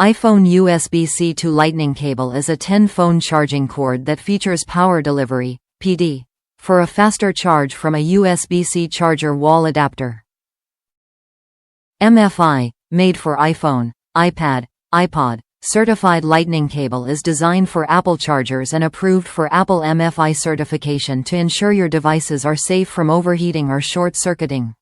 iPhone USB-C to Lightning cable is a 10-phone charging cord that features power delivery, PD, for a faster charge from a USB-C charger wall adapter. MFI, made for iPhone, iPad, iPod, certified Lightning cable is designed for Apple chargers and approved for Apple MFI certification to ensure your devices are safe from overheating or short-circuiting.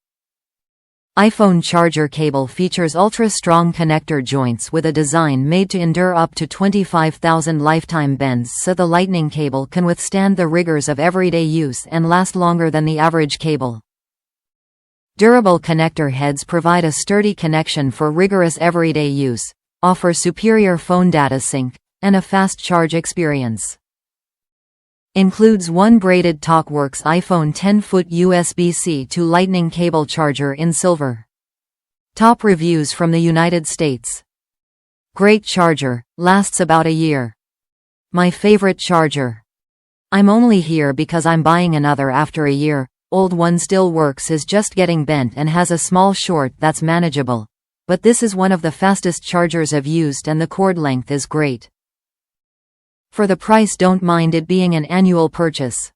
iPhone charger cable features ultra-strong connector joints with a design made to endure up to 25,000 lifetime bends, so the Lightning cable can withstand the rigors of everyday use and last longer than the average cable. Durable connector heads provide a sturdy connection for rigorous everyday use, offer superior phone data sync, and a fast charge experience. Includes one braided TalkWorks iPhone 10-foot USB-C to Lightning cable charger in silver. Top reviews from the United States. Great charger, lasts about a year. My favorite charger. I'm only here because I'm buying another after a year. Old one still works, is just getting bent and has a small short that's manageable. But this is one of the fastest chargers I've used and the cord length is great. For the price, don't mind it being an annual purchase.